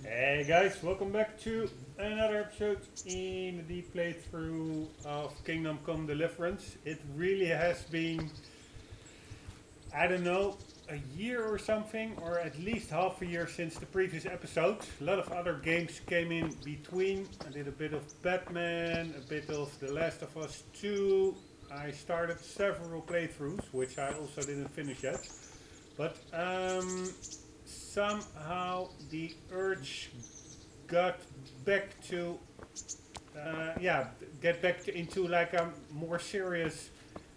Hey guys, welcome back to another episode in the playthrough of Kingdom Come Deliverance. It really has been, I don't know, a year or something, or at least half a year since the previous episode. A lot of other games came in between. I did a bit of Batman, a bit of The Last of Us 2. I started several playthroughs, which I also didn't finish yet. But somehow the urge got back to get back into like a more serious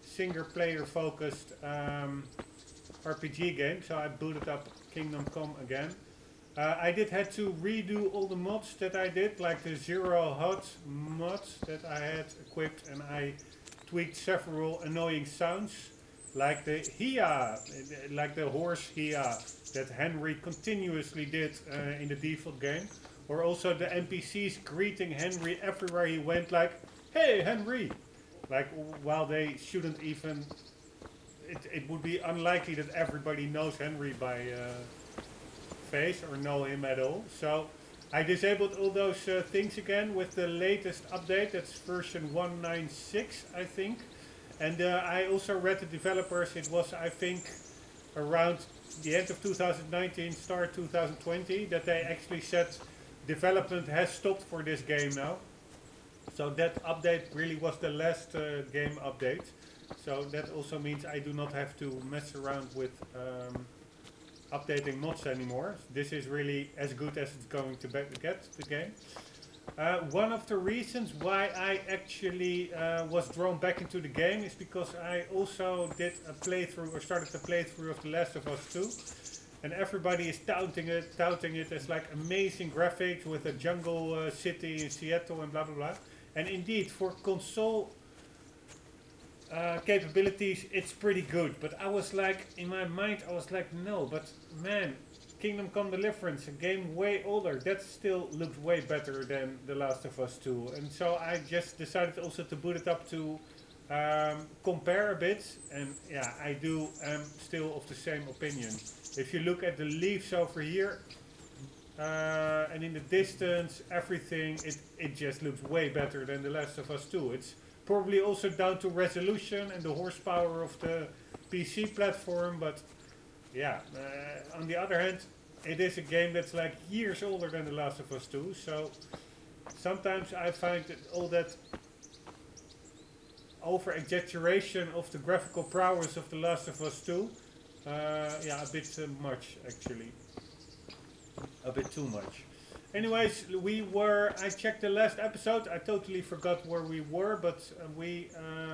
single player focused RPG game, so I booted up Kingdom Come again. I did had to redo all the mods that I did, like the Zero HUD mods that I had equipped, and I tweaked several annoying sounds, like the Hia, like the horse Hia that Henry continuously did in the default game, or also the NPCs greeting Henry everywhere he went, like, "Hey Henry," like while they shouldn't even. It would be unlikely that everybody knows Henry by face or know him at all. So I disabled all those things again with the latest update. That's version 196, I think. And I also read the developers. It was, I think, around the end of 2019, start 2020, that they actually said development has stopped for this game now. So that update really was the last game update. So that also means I do not have to mess around with updating mods anymore. This is really as good as it's going to get, the game. One of the reasons why I actually was drawn back into the game is because I also did a playthrough, or started the playthrough of The Last of Us 2. And everybody is touting it as like amazing graphics with a jungle city in Seattle and blah blah blah. And indeed, for console capabilities, it's pretty good. But I was like, in my mind, I was like, no, but man, Kingdom Come Deliverance, a game way older, that still looks way better than The Last of Us 2. And so I just decided also to boot it up to compare a bit. And yeah, I am still of the same opinion. If you look at the leaves over here, and in the distance, everything, it just looks way better than The Last of Us 2. It's probably also down to resolution and the horsepower of the PC platform, but yeah, on the other hand, it is a game that's like years older than The Last of Us 2, so sometimes I find that all that over-exaggeration of the graphical prowess of The Last of Us 2, a bit much actually. A bit too much. Anyways, I checked the last episode, I totally forgot where we were, but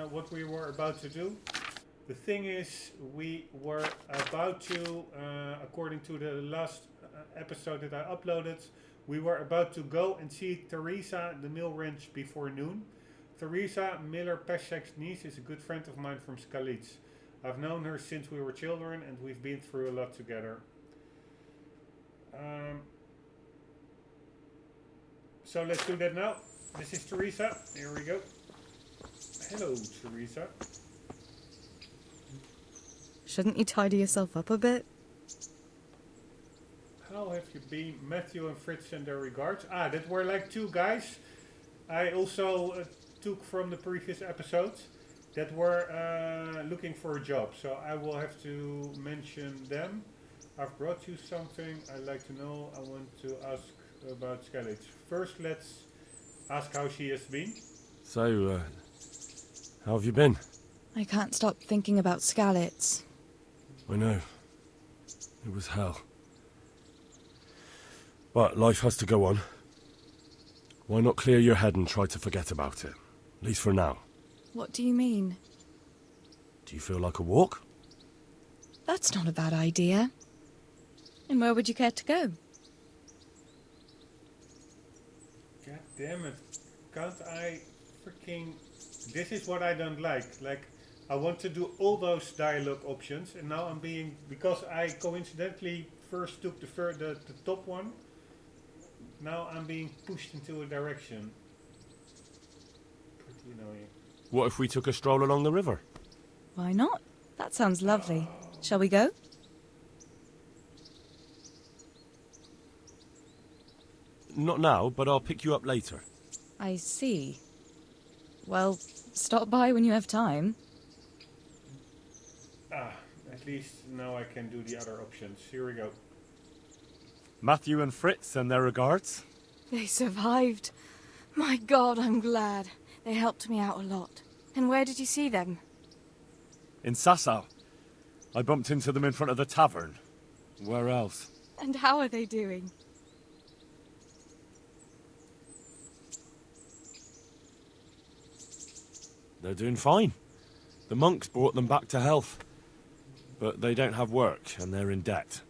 what we were about to do. The thing is, we were about to, according to the last episode that I uploaded, we were about to go and see Teresa, the Mill Ranch, before noon. Teresa, Miller Peshek's niece, is a good friend of mine from Skalitz. I've known her since we were children and we've been through a lot together. So let's do that now. This is Teresa. Here we go. Hello, Teresa. Shouldn't you tidy yourself up a bit? How have you been? Matthew and Fritz send their regards. That were like two guys I also took from the previous episodes that were looking for a job. So I will have to mention them. I've brought you something I'd like to know. I want to ask about Skalitz. First, let's ask how she has been. So, how have you been? I can't stop thinking about Skalitz. I know. It was hell. But life has to go on. Why not clear your head and try to forget about it? At least for now. What do you mean? Do you feel like a walk? That's not a bad idea. And where would you care to go? God damn it. Can't I freaking... This is what I don't like. Like, I want to do all those dialogue options, and now I'm being... Because I coincidentally first took the top one, now I'm being pushed into a direction. Pretty annoying. What if we took a stroll along the river? Why not? That sounds lovely. Shall we go? Not now, but I'll pick you up later. I see. Well, stop by when you have time. At least now I can do the other options. Here we go. Matthew and Fritz send their regards. They survived. My God, I'm glad. They helped me out a lot. And where did you see them? In Sasau. I bumped into them in front of the tavern. Where else? And how are they doing? They're doing fine. The monks brought them back to health. But they don't have work, and they're in debt.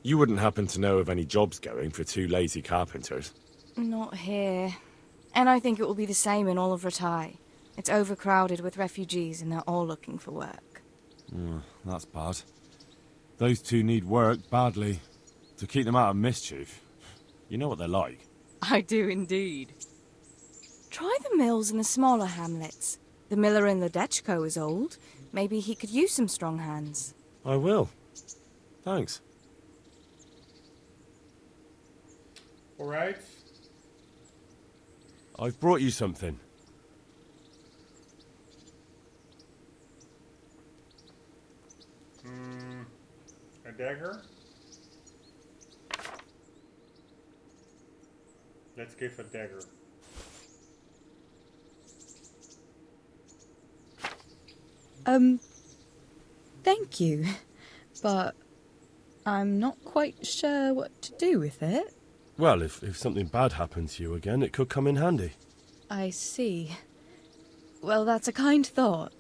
You wouldn't happen to know of any jobs going for two lazy carpenters? Not here. And I think it will be the same in all of Ratai. It's overcrowded with refugees and they're all looking for work. That's bad. Those two need work badly. To keep them out of mischief. You know what they're like. I do indeed. Try the mills in the smaller hamlets. The miller in Ledechko is old. Maybe he could use some strong hands. I will. Thanks. Alright. I've brought you something. A dagger. Let's give a dagger. Thank you. But I'm not quite sure what to do with it. Well, if something bad happens to you again, it could come in handy. I see. Well, that's a kind thought.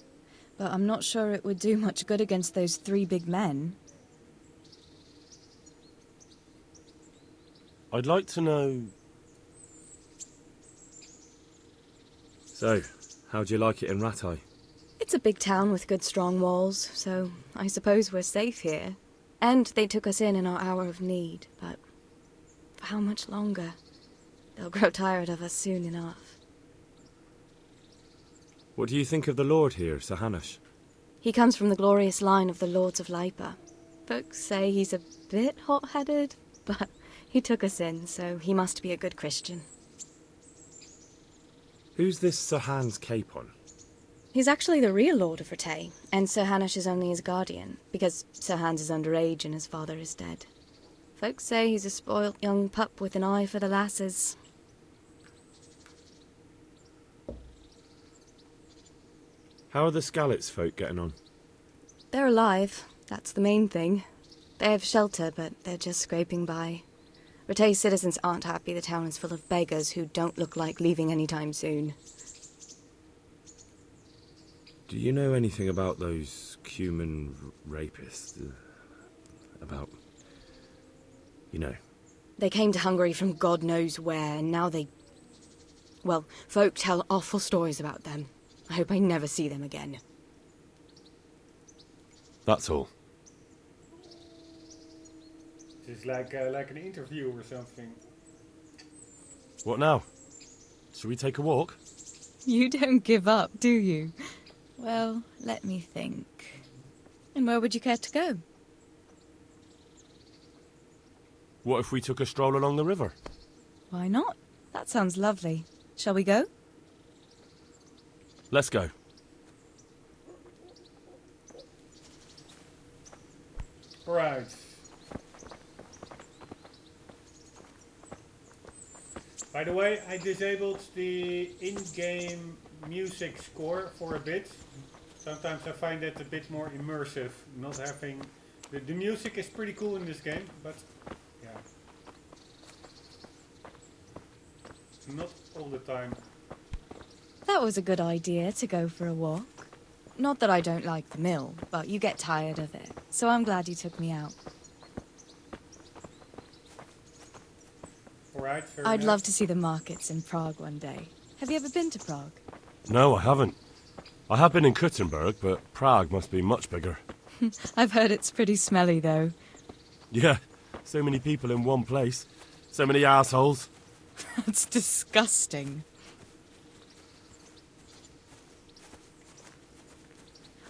But I'm not sure it would do much good against those three big men. I'd like to know... So, how'd you like it in Ratai? It's a big town with good strong walls, so I suppose we're safe here. And they took us in our hour of need, but for how much longer? They'll grow tired of us soon enough. What do you think of the Lord here, Sir Hanush? He comes from the glorious line of the Lords of Lipa. Folks say he's a bit hot-headed, but he took us in, so he must be a good Christian. Who's this Sir Hans cape on? He's actually the real Lord of Rattay, and Sir Hanush is only his guardian, because Sir Hans is underage and his father is dead. Folks say he's a spoilt young pup with an eye for the lasses. How are the Skalitz folk getting on? They're alive, that's the main thing. They have shelter, but they're just scraping by. Rattay's citizens aren't happy the town is full of beggars who don't look like leaving anytime soon. Do you know anything about those human rapists? About... you know. They came to Hungary from God knows where, and now they... well, folk tell awful stories about them. I hope I never see them again. That's all. This is like an interview or something. What now? Shall we take a walk? You don't give up, do you? Well, let me think. And where would you care to go? What if we took a stroll along the river? Why not? That sounds lovely. Shall we go? Let's go. Right. By the way, I disabled the in-game music score for a bit. Sometimes I find that a bit more immersive, not having... The music is pretty cool in this game, but yeah. Not all the time. That was a good idea to go for a walk. Not that I don't like the mill, but you get tired of it. So I'm glad you took me out. Alright, fair I'd enough. love to see the markets in Prague one day. Have you ever been to Prague? No, I haven't. I have been in Kuttenberg, but Prague must be much bigger. I've heard it's pretty smelly, though. Yeah, so many people in one place. So many assholes. That's disgusting.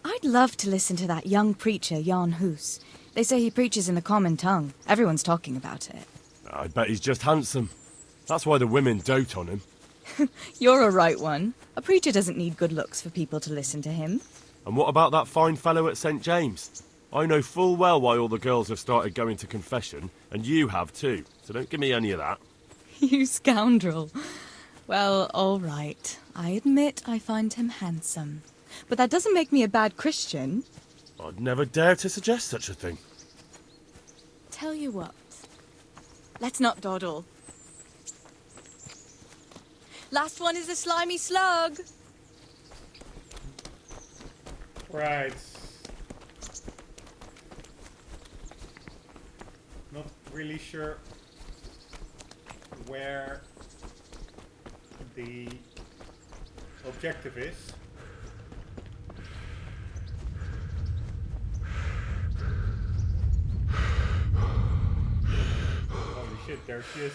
I'd love to listen to that young preacher, Jan Hus. They say he preaches in the common tongue. Everyone's talking about it. I bet he's just handsome. That's why the women dote on him. You're a right one. A preacher doesn't need good looks for people to listen to him. And what about that fine fellow at St. James? I know full well why all the girls have started going to confession, and you have too, so don't give me any of that. You scoundrel. Well, all right. I admit I find him handsome. But that doesn't make me a bad Christian. I'd never dare to suggest such a thing. Tell you what. Let's not dawdle. Last one is a slimy slug. Right. Not really sure where the objective is. Holy shit, there she is.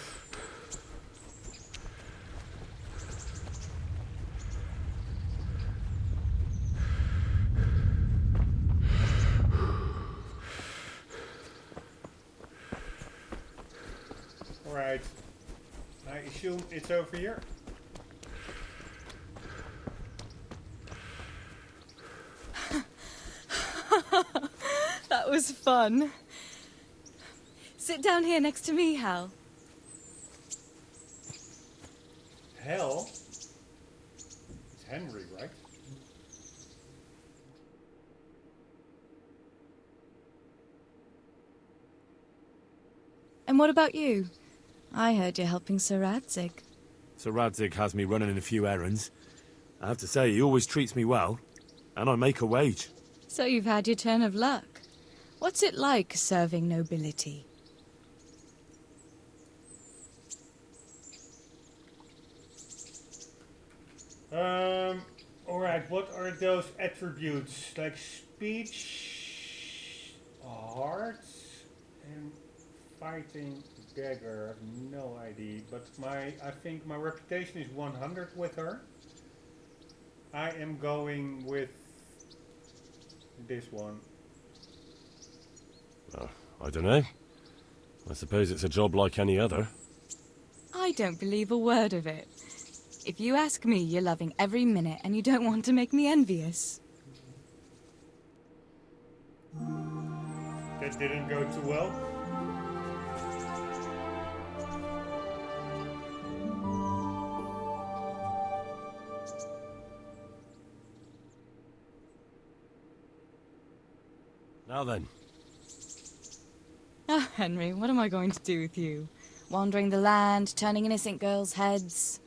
Alright. I assume it's over here. That was fun. Sit down here next to me, Hal. Hell? It's Henry, right? And what about you? I heard you're helping Sir Radzig. Sir Radzig has me running a few errands. I have to say, he always treats me well, and I make a wage. So you've had your turn of luck. What's it like serving nobility? Alright, what are those attributes? Like speech, hearts, and fighting dagger. I have no idea, but I think my reputation is 100 with her. I am going with this one. I don't know. I suppose it's a job like any other. I don't believe a word of it. If you ask me, you're loving every minute and you don't want to make me envious. That didn't go too well. Now then. Ah, Henry, what am I going to do with you? Wandering the land, turning innocent girls' heads.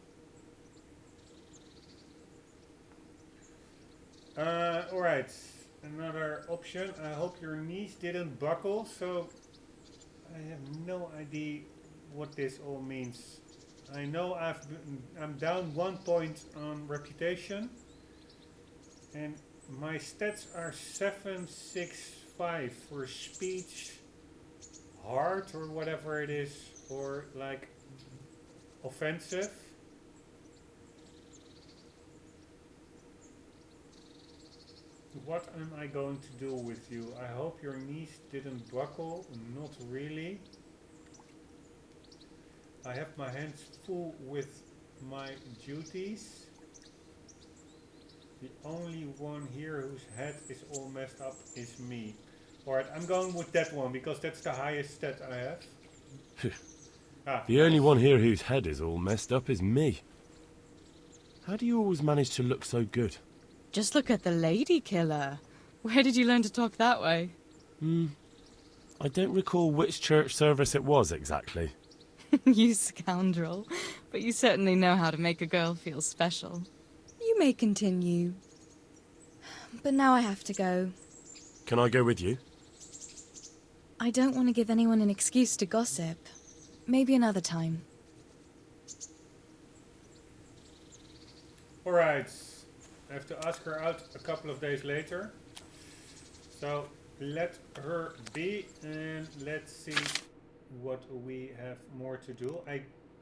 Alright, another option. I hope your knees didn't buckle, so I have no idea what this all means. I know I'm down 1 point on reputation, and my stats are 765 for speech, heart or whatever it is, or like offensive. What am I going to do with you? I hope your knees didn't buckle. Not really. I have my hands full with my duties. The only one here whose head is all messed up is me. Alright, I'm going with that one because that's the highest stat I have. The only one here whose head is all messed up is me. How do you always manage to look so good? Just look at the lady killer. Where did you learn to talk that way? I don't recall which church service it was exactly. You scoundrel. But you certainly know how to make a girl feel special. You may continue. But now I have to go. Can I go with you? I don't want to give anyone an excuse to gossip. Maybe another time. Alright, I have to ask her out a couple of days later. So let her be and let's see what we have more to do.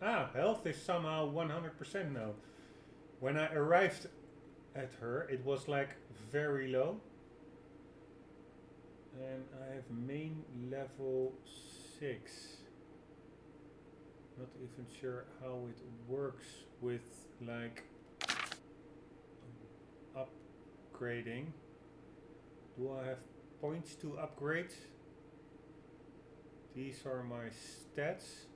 Health is somehow 100% now. When I arrived at her, it was like very low. And I have main level 6. Not even sure how it works with like upgrading. Do I have points to upgrade? These are my stats.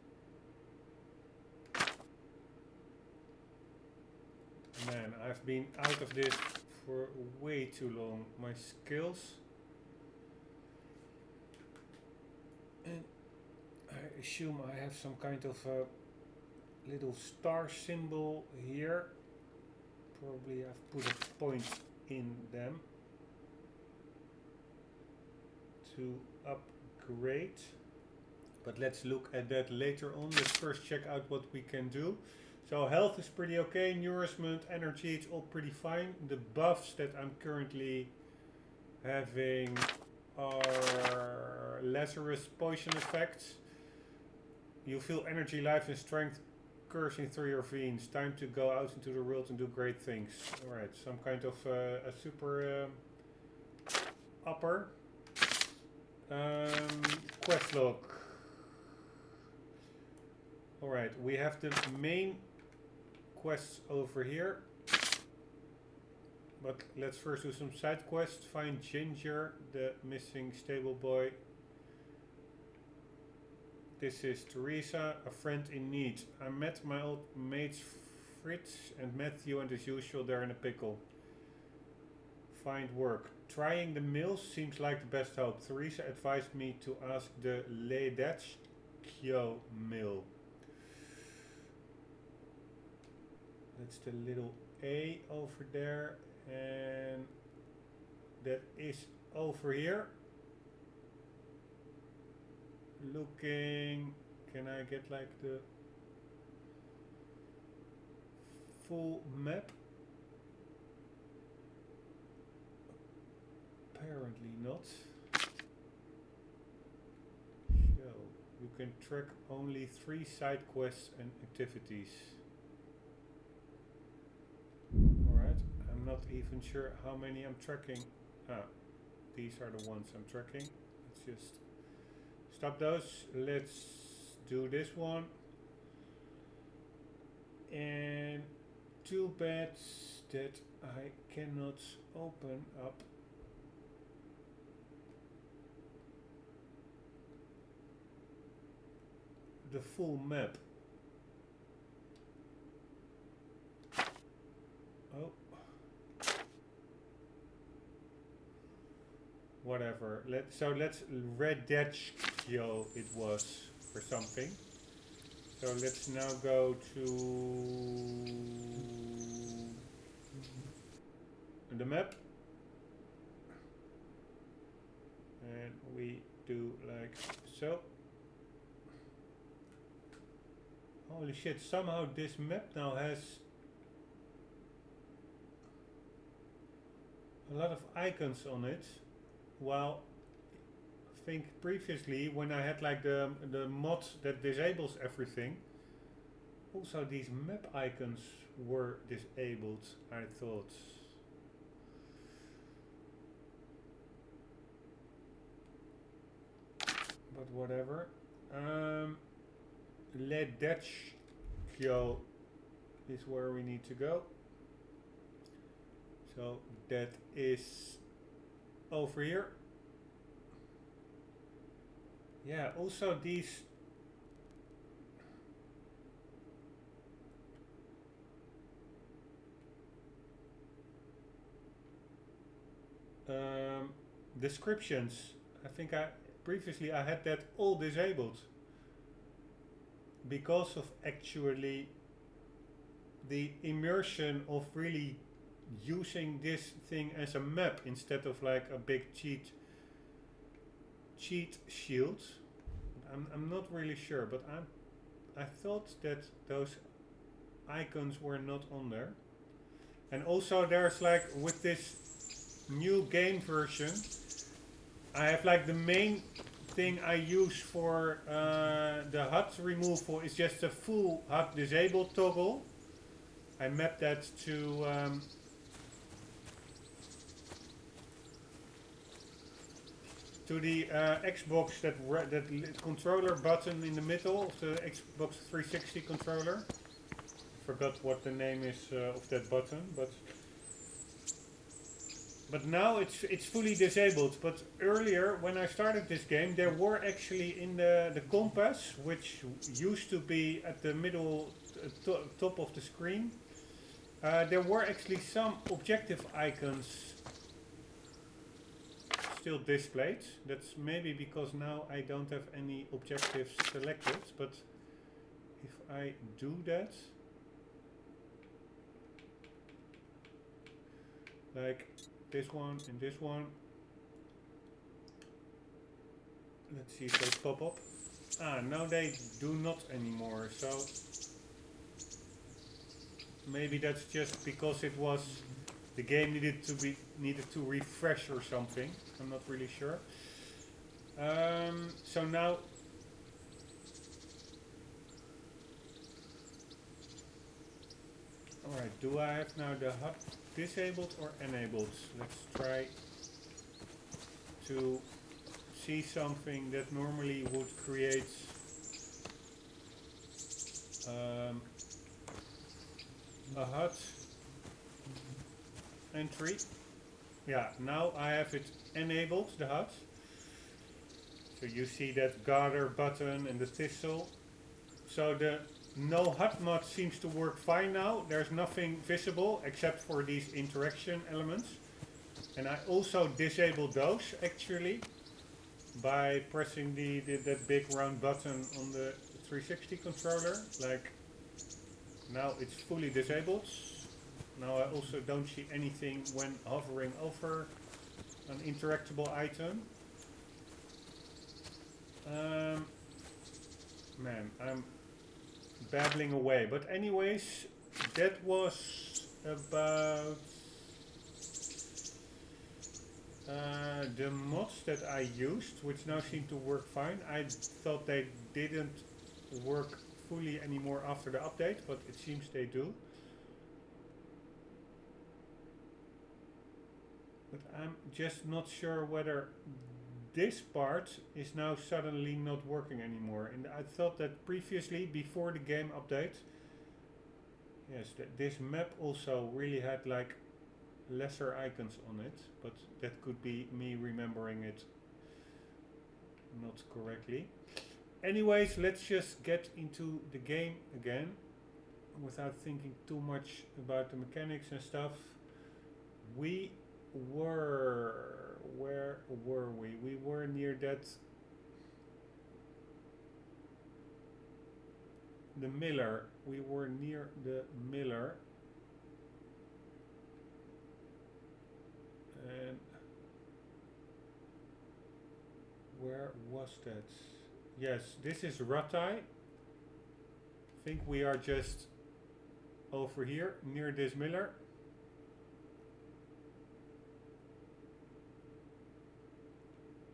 Man, I've been out of this for way too long. My skills. And I assume I have some kind of a little star symbol here. Probably I've put a point in them to upgrade. But let's look at that later on. Let's first check out what we can do. So health is pretty okay, nourishment, energy, it's all pretty fine. The buffs that I'm currently having are Lazarus poison effects. You feel energy, life and strength coursing through your veins. Time to go out into the world and do great things. Alright, some kind of a super upper. Quest log. Alright, we have the main quests over here. But let's first do some side quests. Find Ginger, the missing stable boy. This is Teresa, a friend in need. I met my old mates Fritz and Matthew, and as usual they're in a pickle. Find work. Trying the mills seems like the best hope. Teresa advised me to ask the Ledachkyo mill. That's the little A over there, and that is over here. Looking, can I get like the full map? Apparently not. So you can track only 3 side quests and activities. Alright, I'm not even sure how many I'm tracking. These are the ones I'm tracking. Let's just stop those. Let's do this one. And too bad that I cannot open up the full map. Oh. Whatever. Let's Redachkyo it was for something. So let's now go to the map. And we do like so. Holy shit, somehow this map now has a lot of icons on it. While I think previously when I had like the mod that disables everything, also these map icons were disabled, I thought. But whatever. Ledachkyo is where we need to go. So that is over here. Yeah, also these descriptions. I think previously I had that all disabled because of actually the immersion of really using this thing as a map instead of like a big cheat shield. I'm not really sure, but I thought that those icons were not on there. And also there's like with this new game version, I have like the main thing I use for the HUD removal is just a full HUD disabled toggle. I mapped that to to the Xbox, that controller button in the middle of the Xbox 360 controller. Forgot what the name is of that button, but now it's fully disabled. But earlier, when I started this game, there were actually in the compass, which used to be at the middle top of the screen, there were actually some objective icons still displayed. That's maybe because now I don't have any objectives selected, but if I do that, like this one and this one, let's see if they pop up. No, they do not anymore, so maybe that's just because it was the game needed to refresh or something. I'm not really sure. So now alright, do I have now the HUD disabled or enabled? Let's try to see something that normally would create a HUD entry. Yeah, now I have it enabled, the HUD. So you see that gather button and the thistle. So the no HUD mod seems to work fine now. There's nothing visible except for these interaction elements. And I also disabled those actually by pressing that big round button on the 360 controller. Like, now it's fully disabled. Now I also don't see anything when hovering over an interactable item. Man, I'm babbling away. But anyways, that was about the mods that I used, which now seem to work fine. I thought they didn't work fully anymore after the update, but it seems they do. But I'm just not sure whether this part is now suddenly not working anymore. And I thought that previously, before the game update, yes, this map also really had like lesser icons on it, but that could be me remembering it not correctly. Anyways, let's just get into the game again without thinking too much about the mechanics and stuff. We were, where were we? We were near that, the miller. We were near the miller. And where was that? Yes, this is Ratai. I think we are just over here near this miller.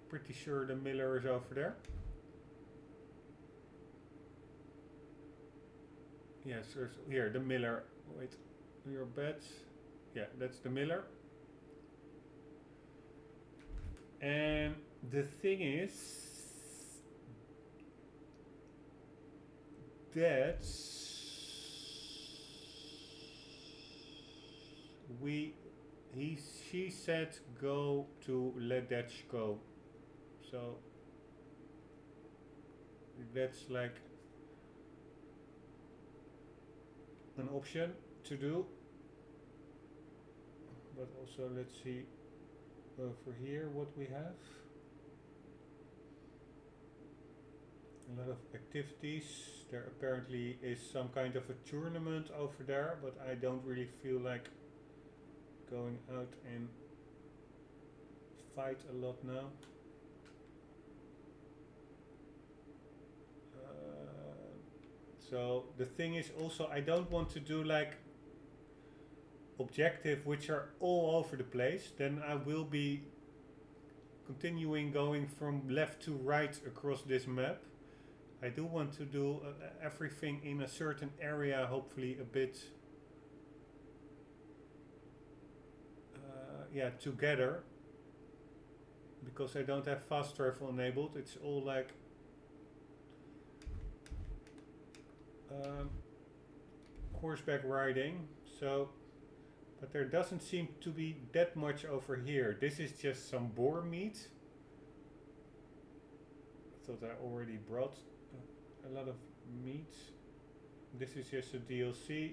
Pretty sure the miller is over there. Yes, there's here the miller. Wait, your beds. Yeah, that's the miller. And the thing is that she said go to Ledech go. So that's like an option to do. But also let's see over here what we have. A lot of activities. There apparently is some kind of a tournament over there, but I don't really feel like going out and fight a lot now. So the thing is also, I don't want to do like objective which are all over the place. Then I will be continuing going from left to right across this map. I do want to do everything in a certain area, hopefully a bit together. because I don't have fast travel enabled. It's all like horseback riding. So, but there doesn't seem to be that much over here. This is just some boar meat. I thought I already brought a lot of meat. This is just a DLC.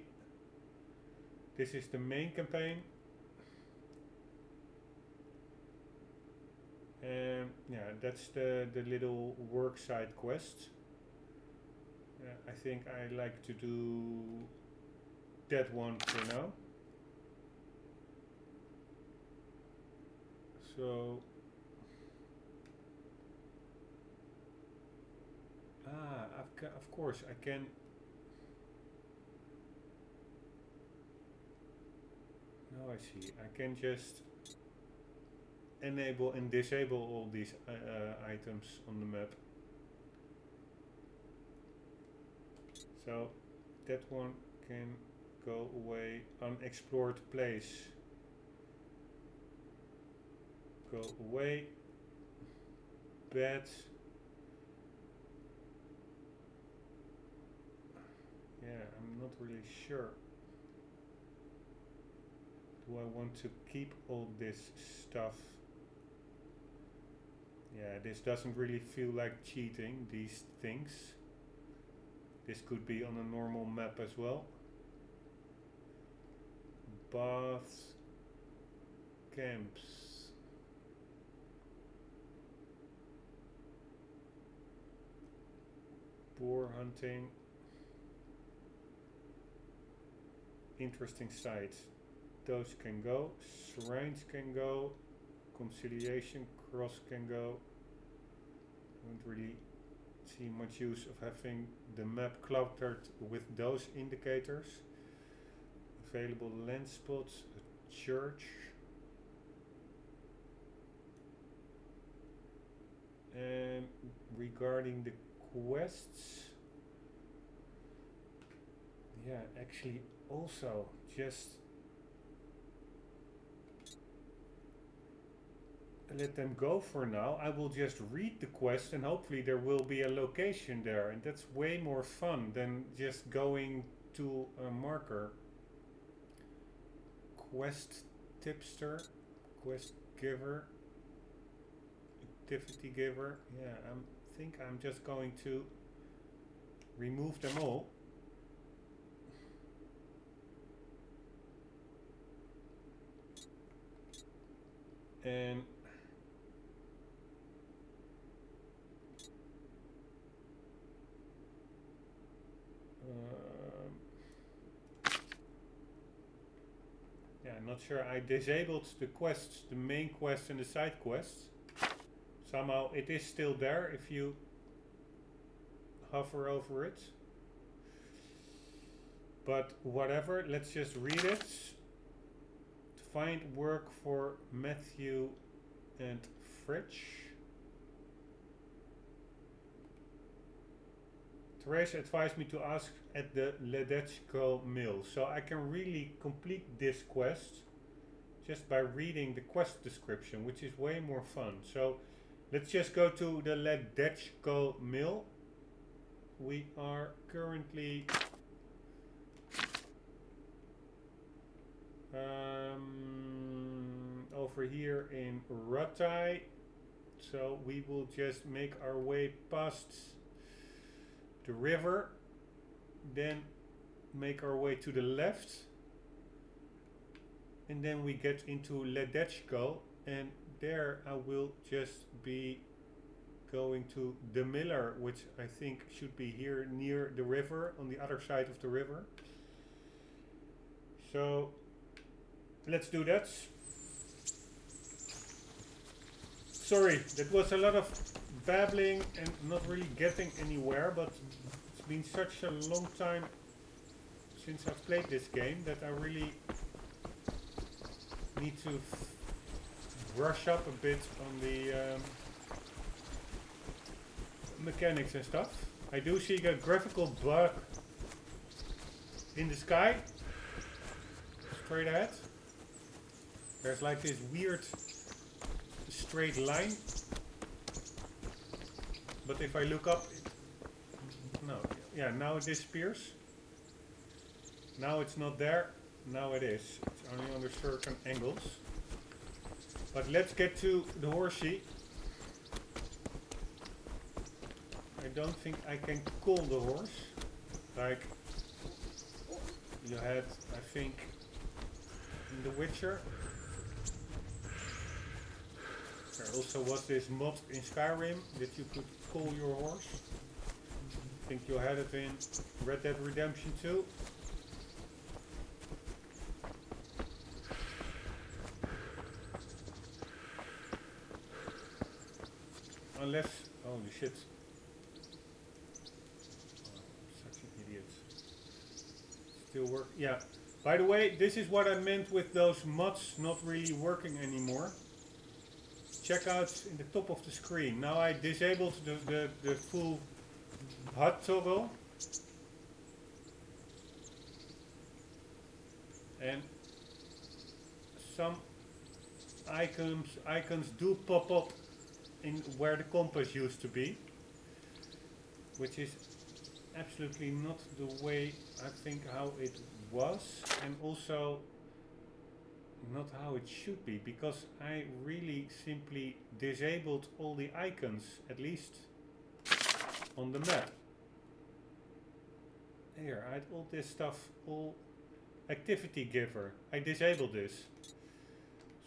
This is the main campaign. And yeah, that's the little work side quest. I think I like to do that one for now. So of course I can. Now I see. I can just enable and disable all these items on the map. So that one can go away. Unexplored place. Go away. Bed. Yeah, I'm not really sure. Do I want to keep all this stuff? Yeah, this doesn't really feel like cheating, these things. This could be on a normal map as well. Baths. Camps. Boar hunting. Interesting sites. Those can go. Shrines can go. Conciliation cross can go. Don't really see much use of having the map cluttered with those indicators. Available land spots, a church. And regarding the quests, yeah, actually also just let them go for now. I will just read the quest and hopefully there will be a location there, and that's way more fun than just going to a marker. Quest tipster, quest giver, activity giver. Yeah, I think I'm just going to remove them all. And yeah, I'm not sure. I disabled the quests, the main quest and the side quests. Somehow it is still there if you hover over it. But whatever, let's just read it. Find work for Matthew and Fridge. Teresa advised me to ask at the Ledechko mill, so I can really complete this quest just by reading the quest description, which is way more fun. So let's just go to the Ledechko mill. We are currently over here in Ratai, so we will just make our way past the river, then make our way to the left, and then we get into Ledechko, and there I will just be going to the miller, which I think should be here near the river, on the other side of the river. So let's do that. Sorry, that was a lot of babbling and not really getting anywhere, but it's been such a long time since I've played this game that I really need to brush up a bit on the mechanics and stuff. I do see a graphical bug in the sky, straight ahead. There's like this weird straight line. But if I look up, no, yeah, now it disappears. Now it's not there. Now it is. It's only under certain angles. But let's get to the horsey. I don't think I can call the horse like you had, I think, in The Witcher. There also was this mod in Skyrim that you could call your horse. I think you had it in Red Dead Redemption 2. Unless, holy shit. Oh, such an idiot. Still work, yeah. By the way, this is what I meant with those mods not really working anymore. Check out in the top of the screen. Now I disabled the full HUD toggle. And some icons do pop up in where the compass used to be, which is absolutely not the way I think how it was, and also not how it should be, because I really simply disabled all the icons, at least on the map. Here, I had all this stuff, all activity giver. I disabled this,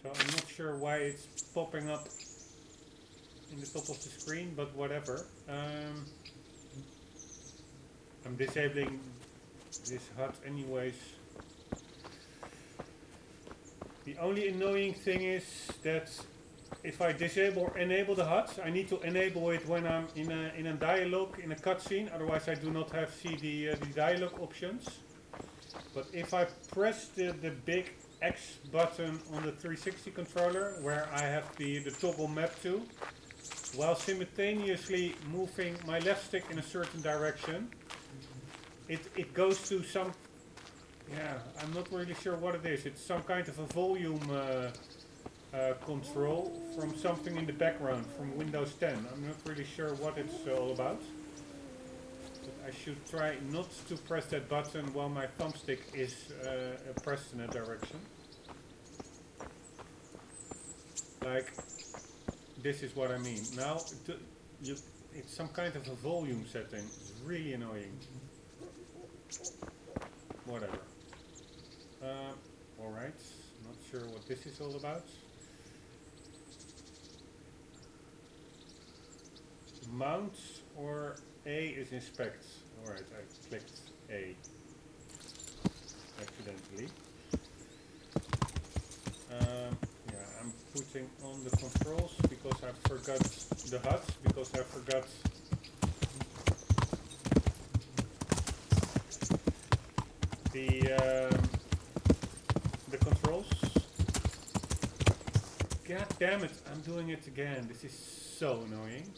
so I'm not sure why it's popping up in the top of the screen, but whatever. I'm disabling this HUD anyways. The only annoying thing is that if I disable or enable the HUD, I need to enable it when I'm in a dialogue, in a cutscene, otherwise I do not see the dialogue options. But if I press the big X button on the 360 controller, where I have the toggle map to, while simultaneously moving my left stick in a certain direction, it goes to some, yeah, I'm not really sure what it is. It's some kind of a volume control from something in the background from Windows 10. I'm not really sure what it's all about. But I should try not to press that button while my thumbstick is pressed in a direction. Like, this is what I mean. Now, it's some kind of a volume setting. It's really annoying. Whatever. Alright, not sure what this is all about. Mount or A is inspect. Alright, I clicked A accidentally. Yeah, I'm putting on the controls because I forgot the HUD, because I forgot the controls. God damn it, I'm doing it again. This is so annoying.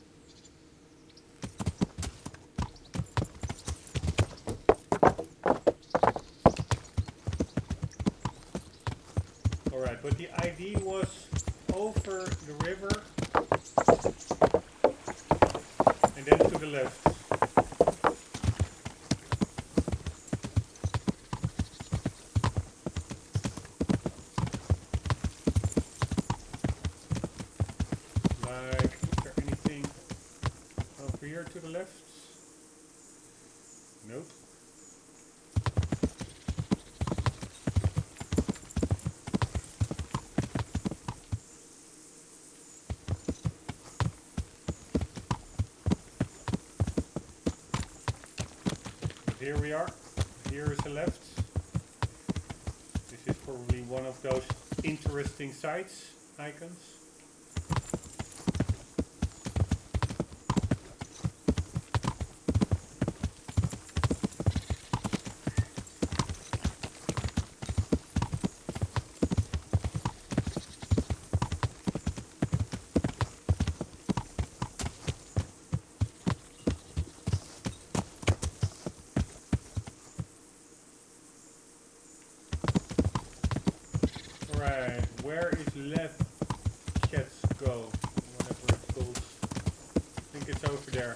Alright, but the ID was over the river and then to the left. To the left? Nope. But here we are. Here is the left. This is probably one of those interesting sites icons. Right, where is left cats go? is over there.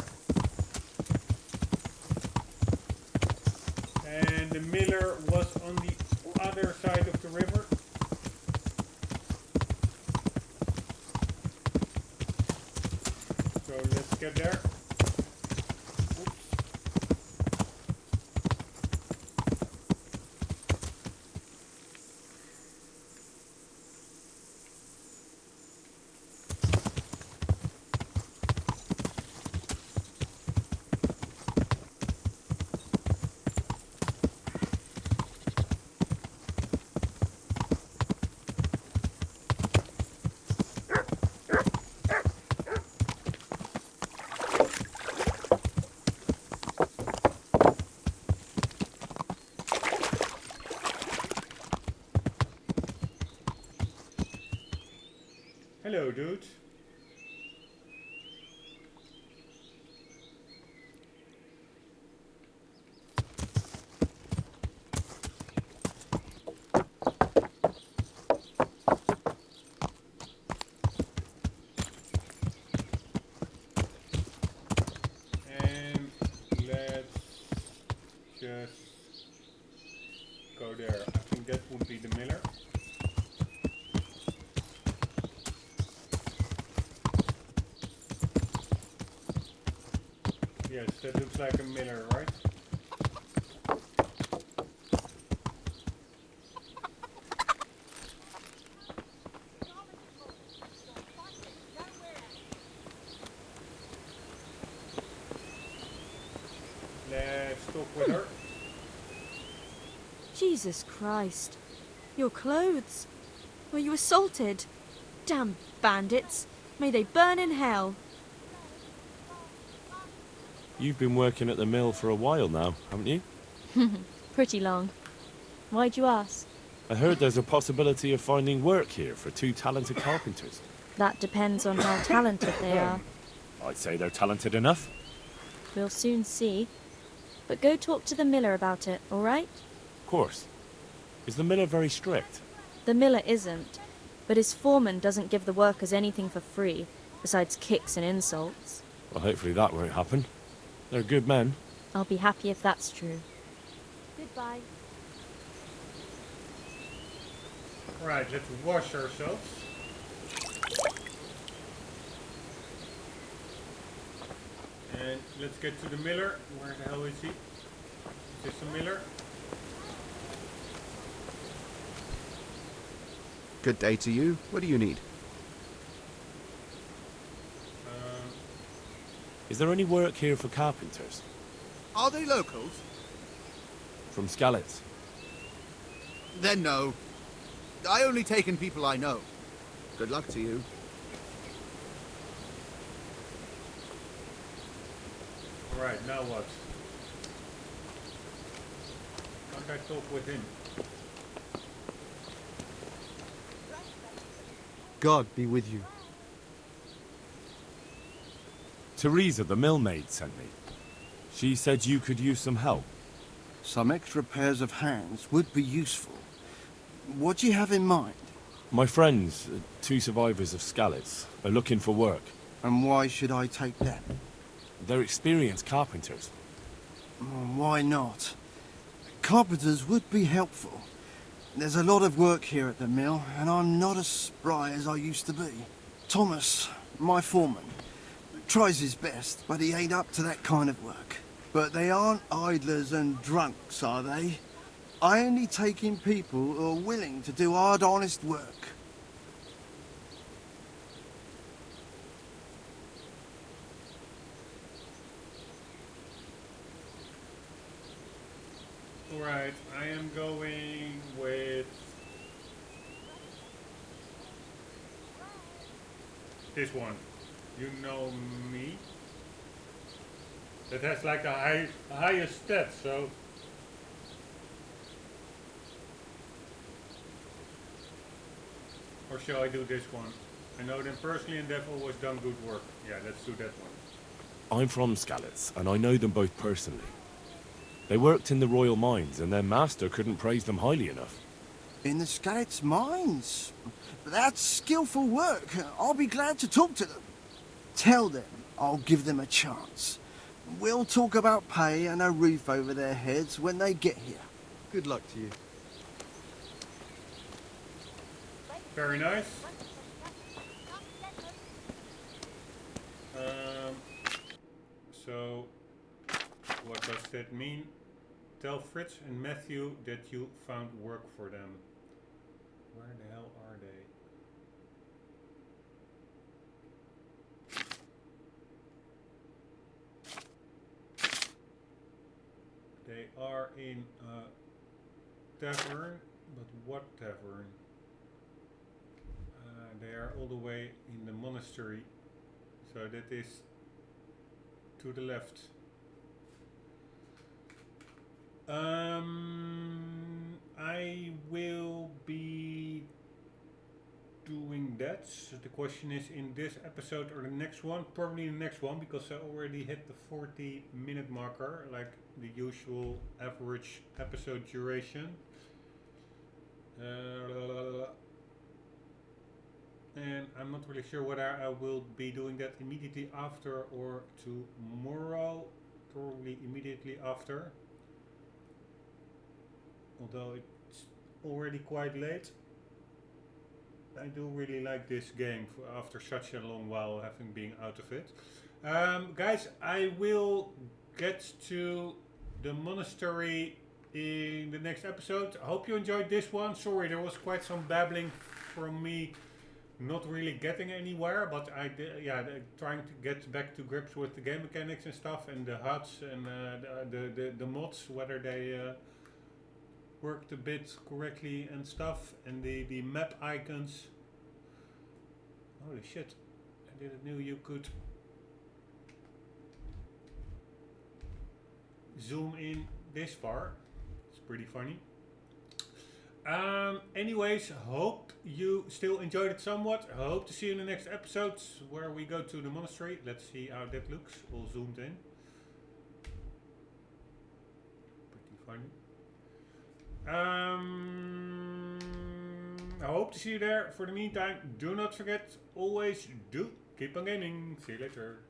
And the miller was on the other side of the river. So let's get there. Oops. Hello, dude. And let's just go there. I think that would be the miller. Yes, that looks like a miller, right? Let's talk with her. Jesus Christ. Your clothes. Were you assaulted? Damn bandits. May they burn in hell. You've been working at the mill for a while now, haven't you? Pretty long. Why'd you ask? I heard there's a possibility of finding work here for 2 talented carpenters. That depends on how talented they are. I'd say they're talented enough. We'll soon see. But go talk to the miller about it, all right? Of course. Is the miller very strict? The miller isn't, but his foreman doesn't give the workers anything for free, besides kicks and insults. Well, hopefully that won't happen. They're good men. I'll be happy if that's true. Goodbye. Right, let's wash ourselves. And let's get to the miller. Where the hell is he? Is this the miller? Good day to you. What do you need? Is there any work here for carpenters? Are they locals? From Skalitz? Then no. I only take in people I know. Good luck to you. Alright, now what? Can't I talk with him? God be with you. Teresa, the millmaid, sent me. She said you could use some help. Some extra pairs of hands would be useful. What do you have in mind? My friends, 2 survivors of Skalitz, are looking for work. And why should I take them? They're experienced carpenters. Why not? Carpenters would be helpful. There's a lot of work here at the mill, and I'm not as spry as I used to be. Thomas, my foreman, tries his best, but he ain't up to that kind of work. But they aren't idlers and drunks, are they? I only take in people who are willing to do hard, honest work. Alright, I am going with this one. You know me. That has like a highest stat, so or shall I do this one? I know them personally and they've always done good work. Yeah, let's do that one. I'm from Skalitz, and I know them both personally. They worked in the royal mines, and their master couldn't praise them highly enough. In the Skalitz mines? That's skillful work. I'll be glad to talk to them. Tell them I'll give them a chance. We'll talk about pay and a roof over their heads when they get here. Good luck to you. Very nice. So, what does that mean? Tell Fritz and Matthew that you found work for them. Where the hell are they? They are in a tavern, but what tavern? They are all the way in the monastery, so that is to the left. I will be doing that. So the question is, in this episode or the next one? Probably the next one, because I already hit the 40-minute marker, like the usual average episode duration. And I'm not really sure whether I will be doing that immediately after or tomorrow. Probably immediately after. Although it's already quite late. I do really like this game after such a long while having been out of it. Guys, I will get to the monastery in the next episode. I hope you enjoyed this one. Sorry, there was quite some babbling from me. Not really getting anywhere, but I did, yeah, trying to get back to grips with the game mechanics and stuff, and the HUDs and the mods, whether they worked a bit correctly and stuff, and the map icons. Holy shit! I didn't know you could zoom in this far. It's pretty funny. Anyways, hope you still enjoyed it somewhat. I hope to see you in the next episodes where we go to the monastery. Let's see how that looks, all zoomed in. Pretty funny. I hope to see you there. For the meantime, do not forget, always do keep on gaming. See you later.